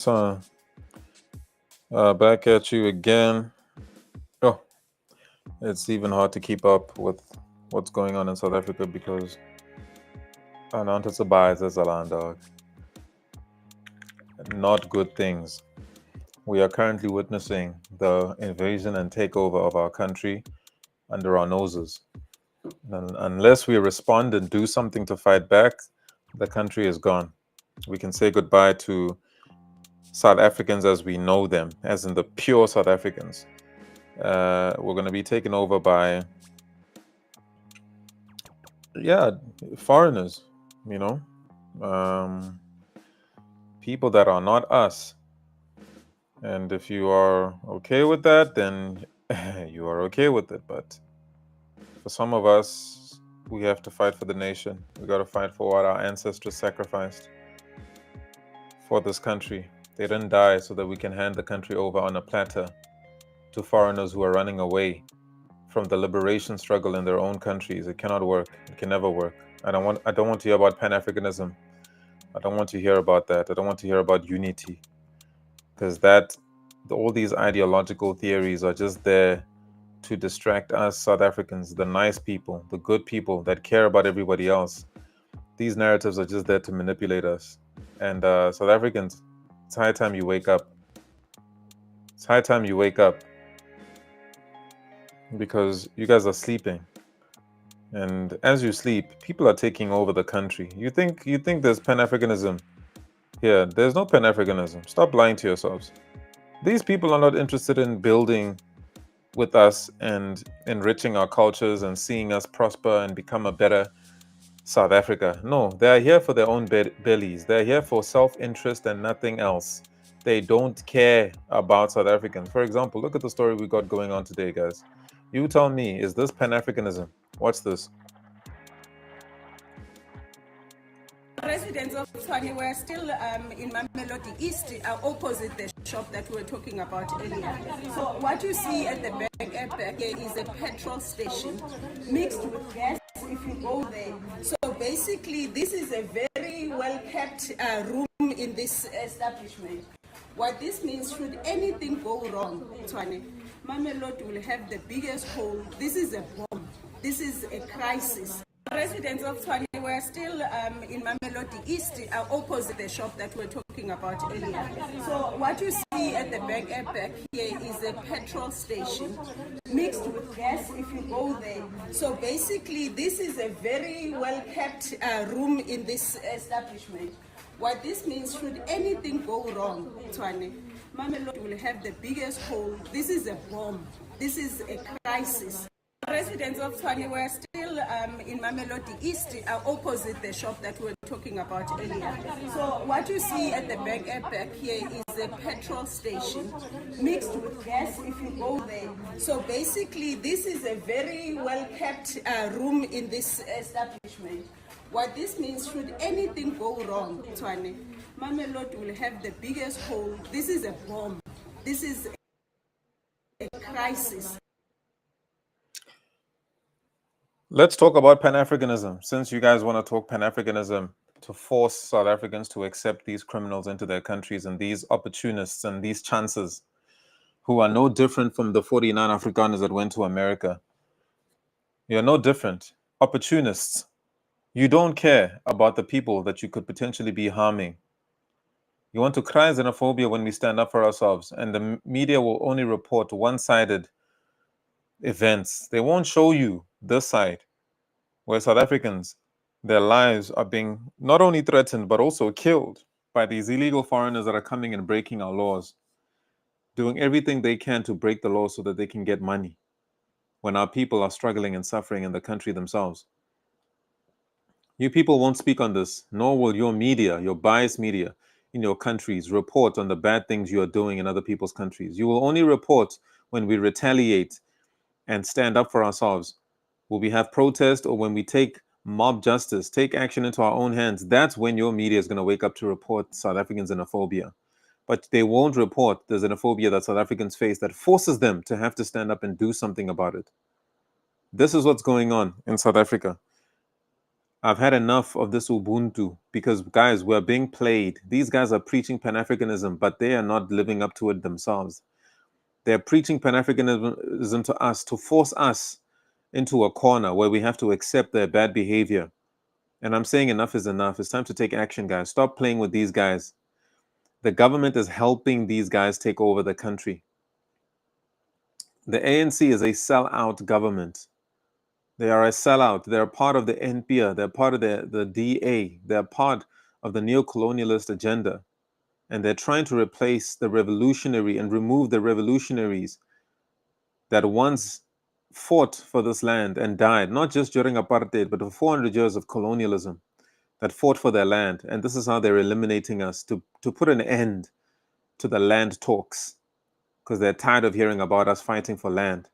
So, back at you again. Oh, it's even hard to keep up with what's going on in South Africa because it's a bias as a land dog. Not good things. We are currently witnessing the invasion and takeover of our country under our noses. And unless we respond and do something to fight back, the country is gone. We can say goodbye to South Africans as we know them, as in the pure South Africans. We're going to be taken over by, foreigners, you know, um, people that are not us. And if you are okay with that, then you are okay with it. But for some of us, we have to fight for the nation. We got to fight for what our ancestors sacrificed for this country. They didn't die so that we can hand the country over on a platter to foreigners who are running away from the liberation struggle in their own countries. It cannot work. It can never work. I don't want to hear about Pan-Africanism. I don't want to hear about that. I don't want to hear about unity, because all these ideological theories are just there to distract us South Africans, the nice people, the good people that care about everybody else. These narratives are just there to manipulate us. And South Africans, it's high time you wake up. It's high time you wake up, because you guys are sleeping. And as you sleep, people are taking over the country. You think there's Pan-Africanism here? There's no Pan-Africanism. Stop lying to yourselves. These people are not interested in building with us and enriching our cultures and seeing us prosper and become a better South Africa. No, they are here for their own bellies. They're here for self-interest and nothing else. They don't care about South Africans. For example, look at the story we got going on today, guys. You tell me, is this Pan-Africanism? Watch this. Residents of Tshwane were still in Mamelodi East, opposite the shop that we were talking about earlier. So what you see at the back is a petrol station mixed with gas if you go there. So basically, this is a very well-kept room in this establishment. What this means, should anything go wrong, Tshwane, Mamelodi will have the biggest hole. This is a bomb. This is a crisis. Residents of Tshwane were still in Mamelodi East, opposite the shop that we were talking about earlier. So what you see at the back here is a petrol station mixed with gas if you go there. So basically, this is a very well-kept room in this establishment. What this means, should anything go wrong, Tshwane, Mamelodi will have the biggest hole. This is a bomb. This is a crisis. Residents of Tshwane were still in Mamelodi East, opposite the shop that we were talking about earlier. So what you see at the back here is a petrol station mixed with gas if you go there. So basically, this is a very well-kept room in this establishment. What this means, should anything go wrong, Tshwane, Mamelodi will have the biggest hole. This is a bomb. This is a crisis. Let's talk about Pan-Africanism. Since you guys want to talk Pan-Africanism to force South Africans to accept these criminals into their countries and these opportunists and these chances who are no different from the 49 Afrikaners that went to America. You're no different. Opportunists. You don't care about the people that you could potentially be harming. You want to cry xenophobia when we stand up for ourselves, and the media will only report one-sided events. They won't show you this side, where South Africans, their lives are being not only threatened, but also killed by these illegal foreigners that are coming and breaking our laws, doing everything they can to break the law so that they can get money when our people are struggling and suffering in the country themselves. You people won't speak on this, nor will your media, your biased media in your countries, report on the bad things you are doing in other people's countries. You will only report when we retaliate and stand up for ourselves. When we have protest or when we take mob justice, take action into our own hands, that's when your media is going to wake up to report South African xenophobia. But they won't report the xenophobia that South Africans face that forces them to have to stand up and do something about it. This is what's going on in South Africa. I've had enough of this Ubuntu because, guys, we're being played. These guys are preaching Pan-Africanism, but they are not living up to it themselves. They're preaching Pan-Africanism to us to force us into a corner where we have to accept their bad behavior. And I'm saying enough is enough. It's time to take action, guys. Stop playing with these guys. The government is helping these guys take over the country. The ANC is a sellout government. They are a sellout. They're part of the NPA. They're part of the DA. They're part of the neo-colonialist agenda. And they're trying to replace the revolutionary and remove the revolutionaries that once fought for this land and died, not just during apartheid, but for 400 years of colonialism, that fought for their land. And this is how they're eliminating us to put an end to the land talks, because they're tired of hearing about us fighting for land.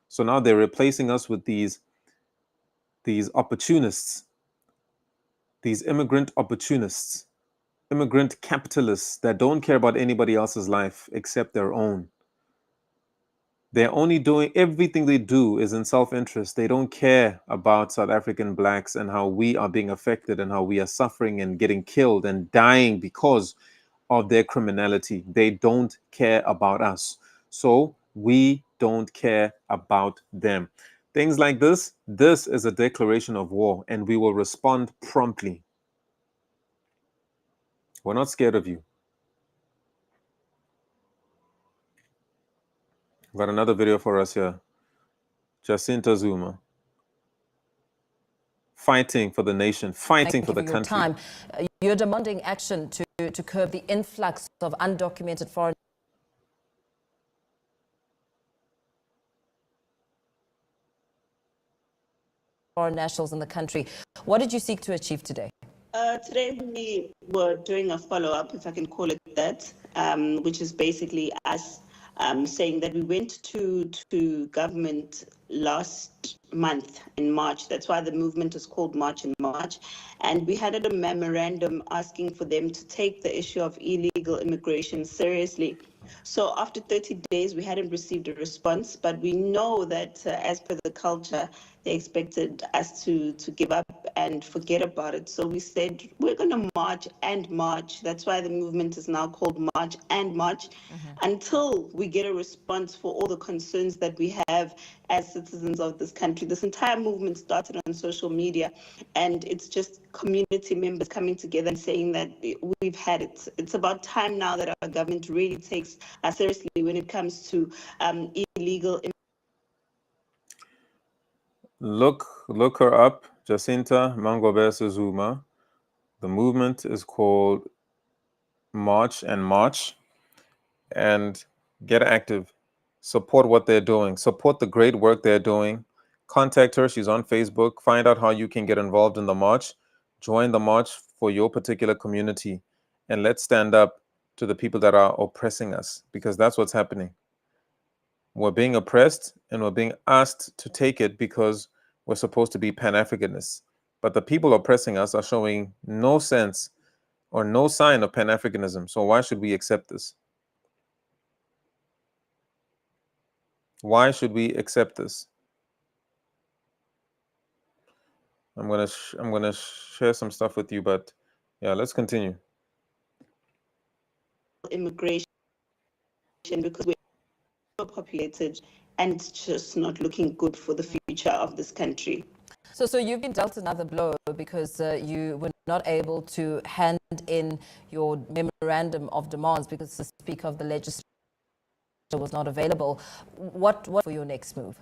So now they're replacing us with these opportunists, these immigrant opportunists, immigrant capitalists that don't care about anybody else's life except their own. They're only doing, everything they do is in self-interest. They don't care about South African blacks and how we are being affected and how we are suffering and getting killed and dying because of their criminality. They don't care about us. So we don't care about them. Things like this is a declaration of war, and we will respond promptly. We're not scared of you. Got another video for us here. Jacinta Zuma fighting for the nation, fighting for the country. Time. You're demanding action to curb the influx of undocumented foreign nationals in the country. What did you seek to achieve today? Today we were doing a follow-up, if I can call it that, which is basically us saying that we went to government last month in March. That's why the movement is called March in March. And we had a memorandum asking for them to take the issue of illegal immigration seriously. So after 30 days, we hadn't received a response, but we know that as per the culture, they expected us to give up and forget about it. So we said, we're going to march and march. That's why the movement is now called March and March, until we get a response for all the concerns that we have as citizens of this country. This entire movement started on social media, and it's just community members coming together and saying that we've had it. It's about time now that our government really takes us seriously when it comes to illegal. Look her up, Jacinta Mangobese Zuma. The movement is called March and March. And get active. Support what they're doing. Support the great work they're doing. Contact her. She's on Facebook. Find out how you can get involved in the march. Join the march for your particular community. And let's stand up to the people that are oppressing us, because that's what's happening. We're being oppressed and we're being asked to take it because we're supposed to be Pan-Africanists. But the people oppressing us are showing no sense or no sign of Pan-Africanism. So why should we accept this? Why should we accept this? I'm gonna share some stuff with you, but yeah, let's continue. Immigration, because we're overpopulated and it's just not looking good for the future of this country. So you've been dealt another blow because you were not able to hand in your memorandum of demands because the Speaker of the Legislature was not available. What for your next move?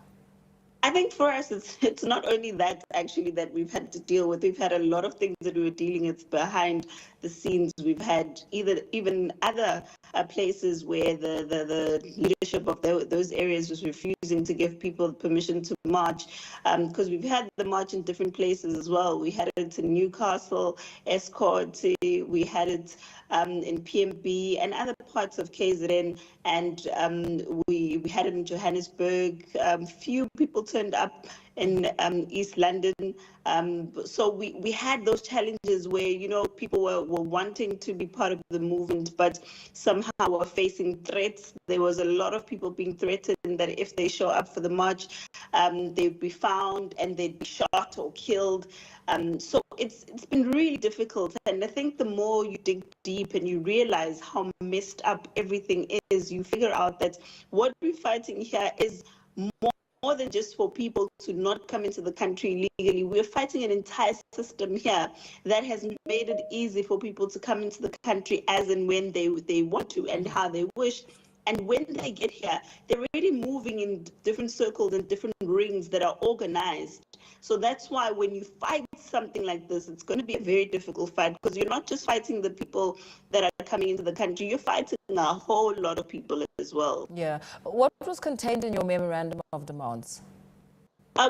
I think for us, it's not only that actually that we've had to deal with. We've had a lot of things that we were dealing with behind the scenes. We've had even other places where the leadership of those areas was refusing to give people permission to march, because we've had the march in different places as well. We had it in Newcastle, Escort, we had it in PMB and other parts of KZN, and we had it in Johannesburg. Few people turned up in East London. So we had those challenges where, you know, people were wanting to be part of the movement, but somehow were facing threats. There was a lot of people being threatened that if they show up for the march, they'd be found and they'd be shot or killed. So it's been really difficult. And I think the more you dig deep and you realize how messed up everything is, you figure out that what we're fighting here is more than just for people to not come into the country legally. We're fighting an entire system here that has made it easy for people to come into the country as and when they want to and how they wish. And when they get here, they're really moving in different circles and different rings that are organized. So that's why when you fight something like this, it's going to be a very difficult fight, because you're not just fighting the people that are coming into the country, you're fighting a whole lot of people as well. Yeah. What was contained in your memorandum of demands?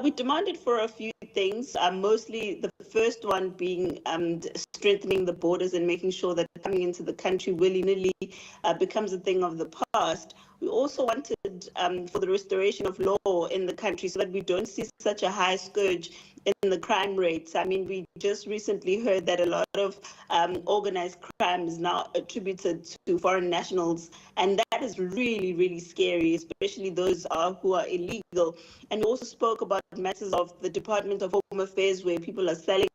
We demanded for a few things, mostly the first one being strengthening the borders and making sure that coming into the country willy-nilly becomes a thing of the past. We also wanted for the restoration of law in the country so that we don't see such a high scourge in the crime rates. I mean, we just recently heard that a lot of organized crime is now attributed to foreign nationals, and that is really, really scary, especially those who are illegal. And we also spoke about matters of the Department of Home Affairs, where people are selling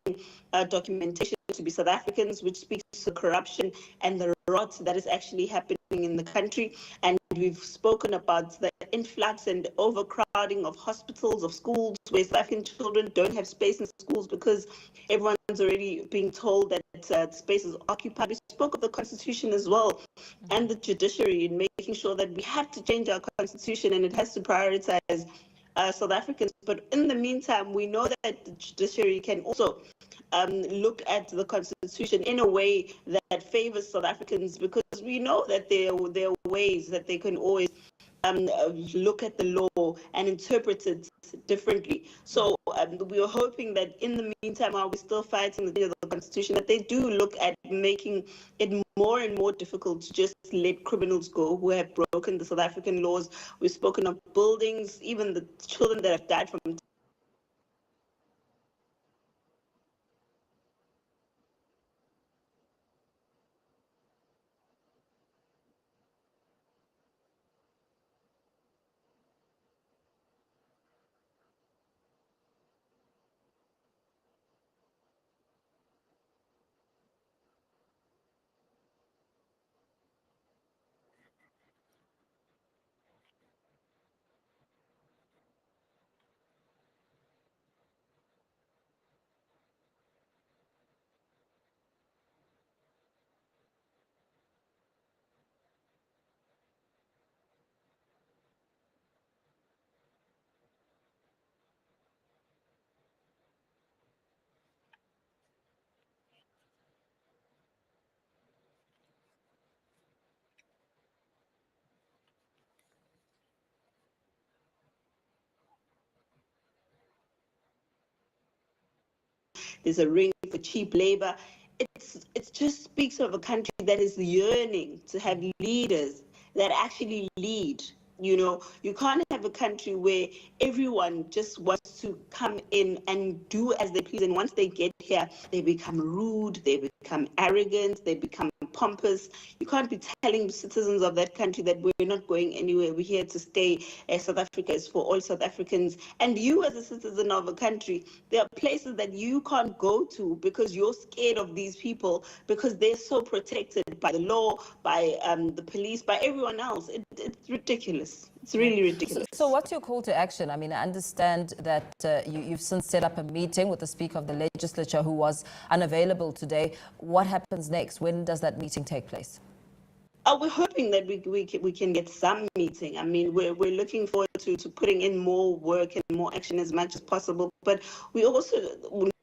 documentation to be South Africans, which speaks to corruption and the rot that is actually happening in the country. And we've spoken about the influx and overcrowding of hospitals, of schools, where South African children don't have space in schools because everyone's already being told that space is occupied. We spoke of the Constitution as well, and the judiciary, and making sure that we have to change our Constitution and it has to prioritize South Africans. But in the meantime, we know that the judiciary can also look at the Constitution in a way that favors South Africans, because we know that there are ways that they can always look at the law and interpret it differently. So we are hoping that in the meantime, while we're still fighting the Constitution, that they do look at making it more and more difficult to just let criminals go who have broken the South African laws. We've spoken of buildings, even the children that have died from there's a ring for cheap labor. It just speaks of a country that is yearning to have leaders that actually lead. You know, you can't have a country where everyone just wants to come in and do as they please. And once they get here, they become rude, they become arrogant, they become pompous. You can't be telling citizens of that country that we're not going anywhere, we're here to stay. South Africa is for all South Africans. And you, as a citizen of a country, there are places that you can't go to because you're scared of these people, because they're so protected by the law, by the police, by everyone else. It's ridiculous. It's really ridiculous. So what's your call to action? I mean, I understand that you've since set up a meeting with the Speaker of the Legislature, who was unavailable today. What happens next? When does that meeting take place? We're hoping that we can get some meeting. I mean, we're looking forward to putting in more work and more action as much as possible. But we also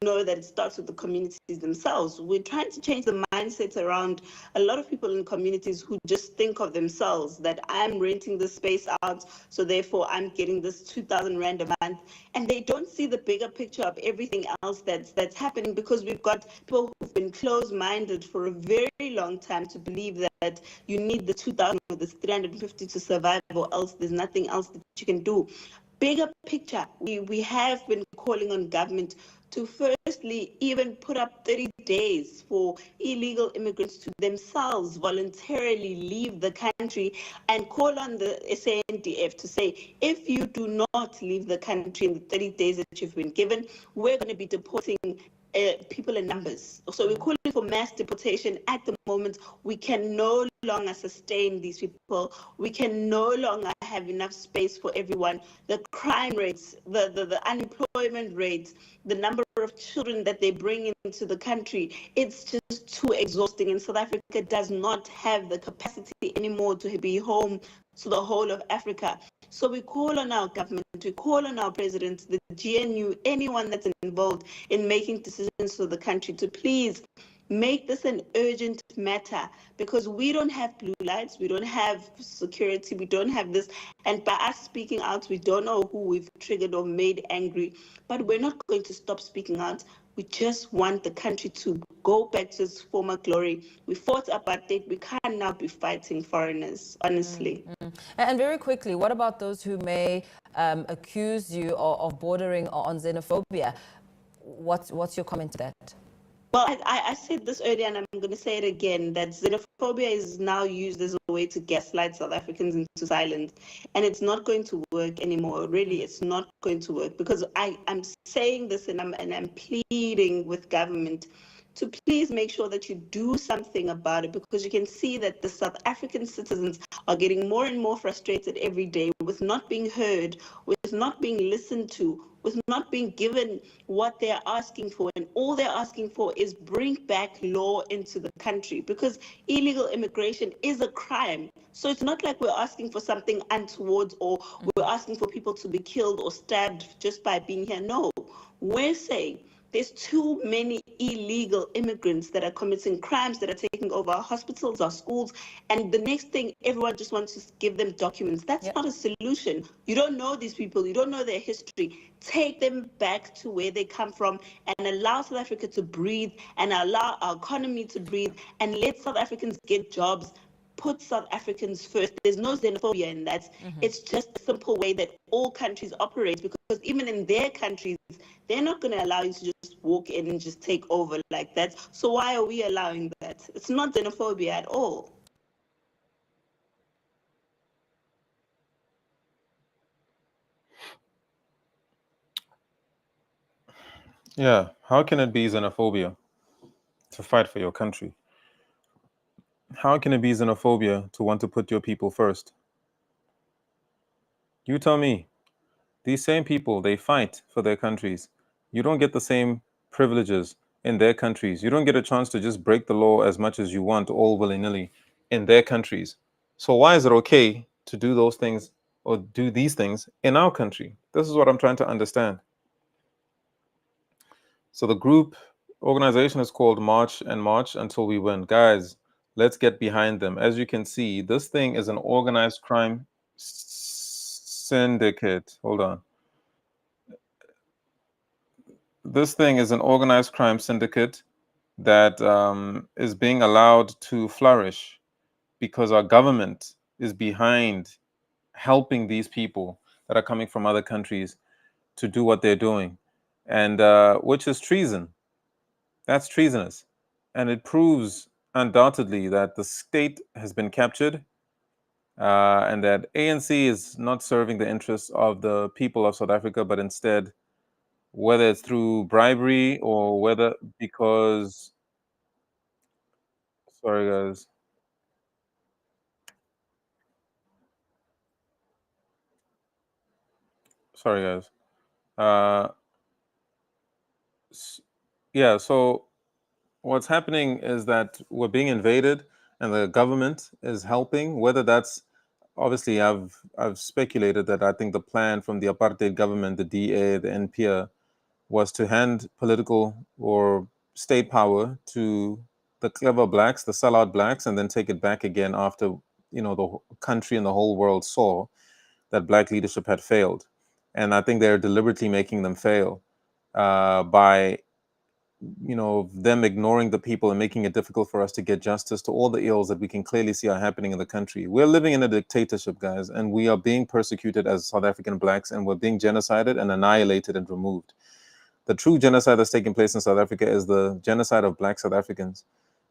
know that it starts with the communities themselves. We're trying to change the mindset around a lot of people in communities who just think of themselves that I'm renting this space out, so therefore I'm getting this 2,000 Rand a month. And they don't see the bigger picture of everything else that's happening, because we've got people who've been closed-minded for a very long time to believe that you need the 2,000 or the 350 to survive, or else there's nothing else that you can do. bigger picture, we have been calling on government to firstly even put up 30 days for illegal immigrants to themselves voluntarily leave the country, and call on the SANDF to say, if you do not leave the country in the 30 days that you've been given, we're going to be deporting people in numbers. So we're calling for mass deportation at the moment. We can no longer sustain these people. We can no longer have enough space for everyone. The crime rates, the unemployment rates, the number of children that they bring into the country, it's just too exhausting. And South Africa does not have the capacity anymore to be home to the whole of Africa. So we call on our government, we call on our president, the GNU, anyone that's involved in making decisions for the country, to please make this an urgent matter, because we don't have blue lights, we don't have security, we don't have this. And by us speaking out, we don't know who we've triggered or made angry, but we're not going to stop speaking out. We just want the country to go back to its former glory. We fought apartheid. We can't now be fighting foreigners, honestly. And very quickly, what about those who may accuse you of bordering on xenophobia? What's your comment to that? Well, I said this earlier, and I'm going to say it again, that xenophobia is now used as a way to gaslight South Africans into silence. And it's not going to work anymore. Really, it's not going to work, because I'm saying this, and I'm pleading with government to please make sure that you do something about it, because you can see that the South African citizens are getting more and more frustrated every day with not being heard, with not being listened to, with not being given what they're asking for. And all they're asking for is bring back law into the country, because illegal immigration is a crime. So it's not like we're asking for something untoward, or we're asking for people to be killed or stabbed just by being here. No, we're saying there's too many illegal immigrants that are committing crimes, that are taking over our hospitals, our schools, and the next thing, everyone just wants to give them documents. That's not a solution. You don't know these people, you don't know their history. Take them back to where they come from, and allow South Africa to breathe, and allow our economy to breathe, and let South Africans get jobs. Put South Africans first. There's no xenophobia in that. It's just a simple way that all countries operate, because even in their countries, they're not going to allow you to just walk in and just take over like that. So why are we allowing that? It's not xenophobia at all. Yeah, how can it be xenophobia to fight for your country? How can it be xenophobia to want to put your people first? You tell me. These same people, they fight for their countries. You don't get the same privileges in their countries. You don't get a chance to just break the law as much as you want, all willy-nilly, in their countries. So why is it okay to do those things or do these things in our country? This is what I'm trying to understand. So the group organization is called March and March Until We Win. Guys, let's get behind them. As you can see, this thing is an organized crime syndicate. Hold on. This thing is an organized crime syndicate that is being allowed to flourish because our government is behind helping these people that are coming from other countries to do what they're doing, and which is treason. That's treasonous. And it proves undoubtedly that the state has been captured, and that ANC is not serving the interests of the people of South Africa, but instead, whether it's through bribery or whether because, sorry guys, sorry guys. Uh, yeah, so what's happening is that we're being invaded and the government is helping, whether that's obviously I've speculated that I think the plan from the apartheid government, the DA, the NPA, was to hand political or state power to the clever blacks, the sellout blacks, and then take it back again after the country and the whole world saw that black leadership had failed. And I think they're deliberately making them fail by them ignoring the people and making it difficult for us to get justice to all the ills that we can clearly see are happening in the country. We're living in a dictatorship, guys, and we are being persecuted as South African blacks, and we're being genocided and annihilated and removed. The true genocide that's taking place in South Africa is the genocide of black South Africans,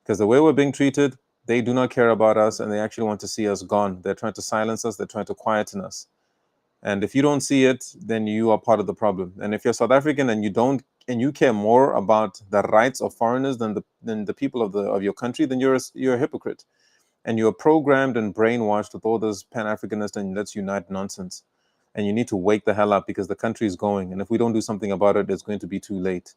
because the way we're being treated, they do not care about us, and they actually want to see us gone. They're trying to silence us. They're trying to quieten us. And if you don't see it, then you are part of the problem. And if you're South African and you care more about the rights of foreigners than the people of your country, then you're a hypocrite. And you're programmed and brainwashed with all this Pan-Africanist and let's unite nonsense. And you need to wake the hell up, because the country is going. And if we don't do something about it, it's going to be too late.